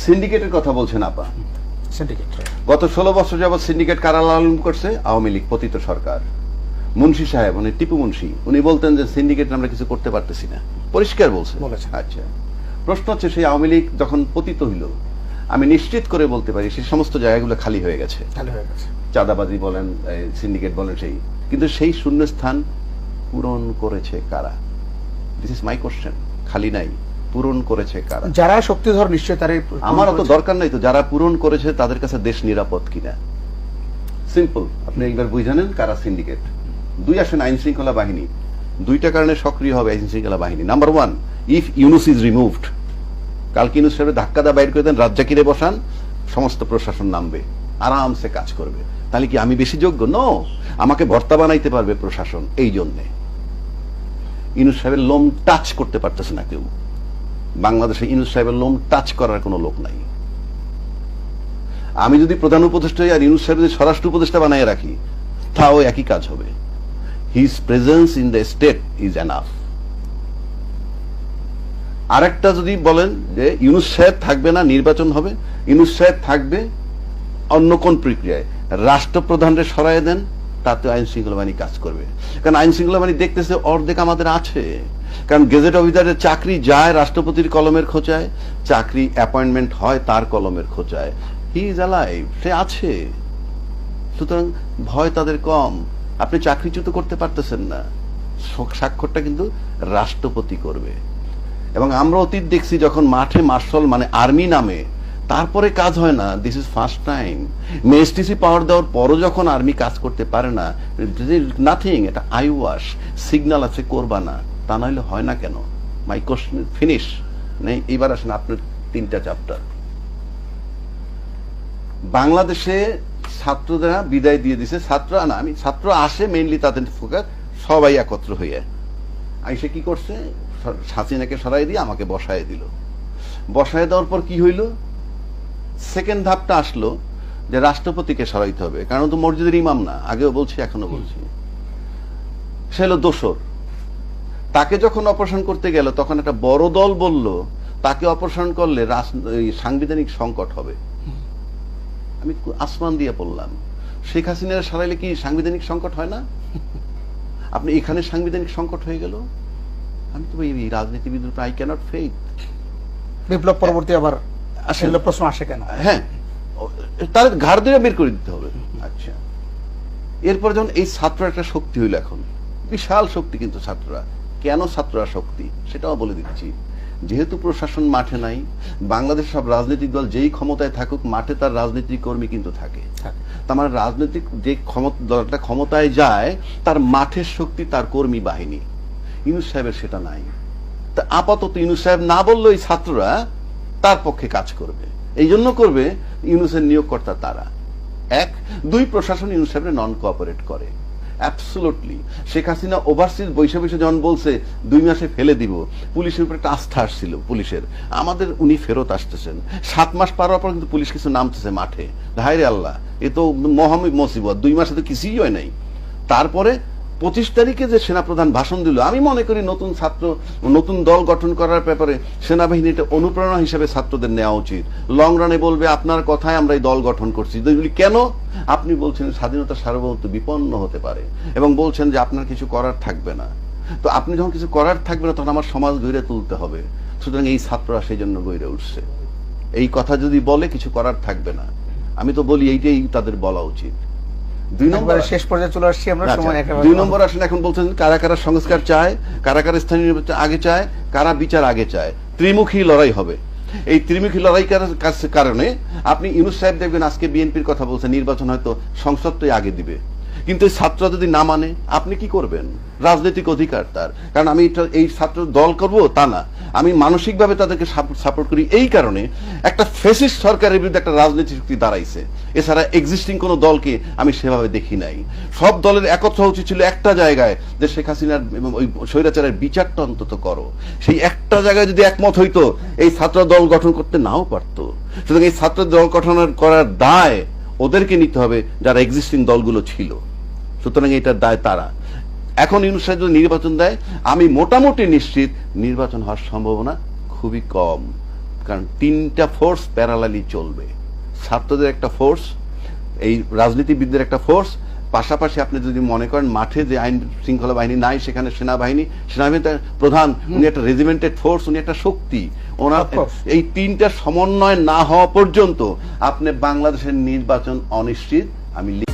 সিন্ডিকেটের কথা বলছেন আপা। সিন্ডিকেট গত 16 বছর যাবৎ সিন্ডিকেট কারা লালন করছে? আওয়ামী লীগ পতিত সরকার। মুন্সি সাহেব, উনি টিপু মুন্সি, উনি বলতেন যে সিন্ডিকেট আমরা কিছু করতে পারতেছি না, পরিষ্কার বলছেন। আচ্ছা, প্রশ্ন হচ্ছে সেই আওয়ামী লীগ যখন পতিত হইল, আমি নিশ্চিত করে বলতে পারি সেই সমস্ত জায়গাগুলো খালি হয়ে গেছে। চাঁদাবাজি বলেন, সিন্ডিকেট বলেন, কিন্তু সেই শূন্যস্থান পূরণ করেছে কারা? This is my question. খালি নাই, পূরণ করেছে কারা? যারা শক্তিধর নিশ্চয় তারাই। আমার অত দরকার নাই তো, যারা পূরণ করেছে তাদের কাছে দেশ নিরাপদ কিনা। সিম্পল, আপনি একবার বুঝে নেন কারা সিন্ডিকেট। 2 আসেন আইন শৃঙ্খলা বাহিনী। 2টা কারণে সক্রিয় হবে আইন শৃঙ্খলা বাহিনী। Number 1, if Yunus is removed, কালকে ইউনুস সাহেবের ধাক্কা দা বাইর করে দেন, রাজ্জাকিরে বসান, সমস্ত প্রশাসন নামবে, আরামসে কাজ করবে। তাহলে কি আমি বেশি যোগ্য? নো, আমাকে ভর্তা বানাইতে পারবে প্রশাসন। এই জন্যে ইউনুস সাহেবের লোম টাচ করতে পারতেছে না কেউ। বাংলাদেশে ইউনুস সাহেবের লোম টাচ করার কোনো লোক নাই। আমি যদি প্রধান উপদেষ্টা আর ইউনুস সাহেব যদি স্বরাষ্ট্র উপদেষ্টা বানায় রাখি, তাও একই কাজ হবে। His presence in the state is enough. আরেকটা যদি বলেন যে ইউনুস সাহেব থাকবে না, নির্বাচন হবে, ইউনুস সাহেব থাকবে অন্য কোন প্রক্রিয়ায়, রাষ্ট্রপ্রধানরে সরাই দেন, তাতে আইন শৃঙ্খলা বাহিনী কাজ করবে। কারণ আইন শৃঙ্খলা বাহিনী দেখতেছে অর্ধেক আমাদের আছে। কারণ গেজেট অফিসারের চাকরি যায় রাষ্ট্রপতির কলমের খোঁচায়, চাকরি অ্যাপয়েন্টমেন্ট হয় তার কলমের খোঁচায়। হি ইজ অ্যালাইভ, সে আছে। সুতরাং ভয় তাদের কম। আপনি চাকরিচ্যুত করতে পারতেছেন না, স্বাক্ষরটা কিন্তু রাষ্ট্রপতি করবে। এবং আমরা অতীত দেখছি যখন মাঠে মার্শাল মানে আর্মি নামে, তারপরে কাজ হয় না। This is first time. MSTC power দেওয়ার পরও যখন আর্মি কাজ করতে পারে না, নাথিং, এটা আই ওয়াশ, সিগন্যাল আছে করবা না, তা নাহলে হয় না কেন? মাই কোশ্চেন ফিনিশ নেই। এবার আসেন আপনার 3টা চ্যাপ্টার। বাংলাদেশে ছাত্ররা বিদায় দিয়ে দিছে, ছাত্র আসে মেইনলি, তাদের ফোকাস সবাই একত্র হইয়া আইসে কি করছে, হাসিনাকে সরাই দিয়ে আমাকে বসায় দিল। বসায় দেওয়ার পর কি হইল? সেকেন্ড ধাপটা আসলো যে রাষ্ট্রপতিকে সরাইতে হবে, কারণ তো মসজিদের ইমাম না, আগেও বলছি এখনো বলছি। সে হলো দোসর। তাকে যখন অপারেশন করতে গেল, তখন একটা বড় দল বলল তাকে অপারেশন করলে সাংবিধানিক সংকট হবে। আমি আসমান দিয়ে পড়লাম, শেখ হাসিনার সরাইলে কি সাংবিধানিক সংকট হয় না? আপনি এখানে সাংবিধানিক সংকট হয়ে গেল। আমি তো এই রাজনীতিবিদের আই ক্যানট ফেইথ। বিপ্লব পরবর্তী আবার আসলে প্রশ্ন আসে কেন? হ্যাঁ, তার ঘাড় ধরে বের করে দিতে হবে। আচ্ছা, এরপর যখন এই ছাত্র একটা শক্তি হইল, এখন বিশাল শক্তি, কিন্তু ছাত্ররা কেন ছাত্ররা শক্তি সেটাও বলে দিচ্ছি। যেহেতু প্রশাসন মাঠে নাই, বাংলাদেশ সব রাজনৈতিক দল যেই ক্ষমতায় থাকুক, মাঠে তার রাজনৈতিক কর্মী কিন্তু থাকে। তার মানে রাজনৈতিক যে দলটা ক্ষমতায় যায়, তার মাঠের শক্তি তার কর্মী বাহিনী। ইউনুস সাহেবের সেটা নাই। তা আপাতত ইউনুস সাহেব না বললেও এই ছাত্ররা তার পক্ষে কাজ করবে। এই জন্য করবে, ইউনুসের নিয়োগকর্তা তারা। 1, 2, প্রশাসন ইউনুস সাহেবের নন কোঅপারেট করে অ্যাবসলুটলি। শেখ হাসিনা ওভারসিজ বৈশা বৈশা যখন বলছে 2 মাসে ফেলে দিব, পুলিশের উপর একটা আস্থা আসছিল পুলিশের, আমাদের উনি ফেরত আসতেছেন। 7 মাস পার হওয়ার পর কিন্তু পুলিশ কিছু নামতেছে মাঠে। হায় রে আল্লাহ, এ তো মহামিক মুসিবত, 2 মাসে তো কিছুই হয় নাই। তারপরে 25 তারিখে যে সেনাপ্রধান ভাষণ দিল, আমি মনে করি নতুন দল গঠন করার ব্যাপারে সেনাবাহিনী এটা অনুপ্রেরণা হিসেবে ছাত্রদের নেওয়া উচিত। লং রানে বলবে আপনার কথায় আমরা এই দল গঠন করছি। কেন? আপনি বলছেন স্বাধীনতার সার্বভৌমত্ব বিপন্ন হতে পারে, এবং বলছেন যে আপনার কিছু করার থাকবে না। তো আপনি যখন কিছু করার থাকবে না, তখন আমার সমাজ গড়ে তুলতে হবে। সুতরাং এই ছাত্ররা সেই জন্য গড়ে উঠছে। এই কথা যদি বলে কিছু করার থাকবে না, আমি তো বলি এইটাই তাদের বলা উচিত। 2 নম্বর, শেষ পর্যায়ে চলে আসছি আমরা, সময় একেবারে। 2 নম্বর আসেন, এখন বলছেন কারা কারা সংস্কার চায়, কারা কারা স্থানীয় নির্বাচন আগে চায়, কারা বিচার আগে চায়। ত্রিমুখী লড়াই হবে। এই ত্রিমুখী লড়াই কারণে আপনি ইউনুস সাহেব দেখবেন আজকে বিএনপির কথা বলছে, নির্বাচন হয়তো সংসদটাই আগে দিবে। কিন্তু এই ছাত্ররা যদি না মানে, আপনি কি করবেন? রাজনৈতিক অধিকার তার। কারণ আমি এই ছাত্র দল করব তা না, আমি মানসিকভাবে তাদেরকে সাপোর্ট করি। এই কারণে একটা ফ্যাসিস্ট সরকারের বিরুদ্ধে একটা রাজনৈতিক শক্তি দাঁড়াইছে। এছাড়া এক্সিস্টিং কোন দলকে আমি সেভাবে দেখি নাই। সব দলের একত্র উচিত ছিল একটা জায়গায়, যে শেখ হাসিনার এবং ওই স্বৈরাচারের বিচারটা অন্তত করো। সেই একটা জায়গায় যদি একমত হইতো, এই ছাত্র দল গঠন করতে নাও পারতো। সুতরাং এই ছাত্র দল গঠন করার দায় ওদেরকে নিতে হবে, যারা এক্সিস্টিং দলগুলো ছিল। সুতরাং এটার দায় তারা। এখন ইউনুস সাহেব যদি নির্বাচন দেয়, আমি মোটামুটি নিশ্চিত নির্বাচন হওয়ার সম্ভাবনা খুবই কম। কারণ তিনটা ফোর্স প্যারালালি চলবে। ছাত্রদের একটা ফোর্স, এই রাজনীতিবিদদের একটা ফোর্স, পাশাপাশি আপনি যদি মনে করেন মাঠে যে আইন শৃঙ্খলা বাহিনী নাই, সেখানে সেনাবাহিনীর প্রধান, উনি একটা রেজিমেন্টেড ফোর্স, উনি একটা শক্তি। ওনার Of course. এই তিনটা সমন্বয় না হওয়া পর্যন্ত আপনি বাংলাদেশের নির্বাচন অনিশ্চিত। আমি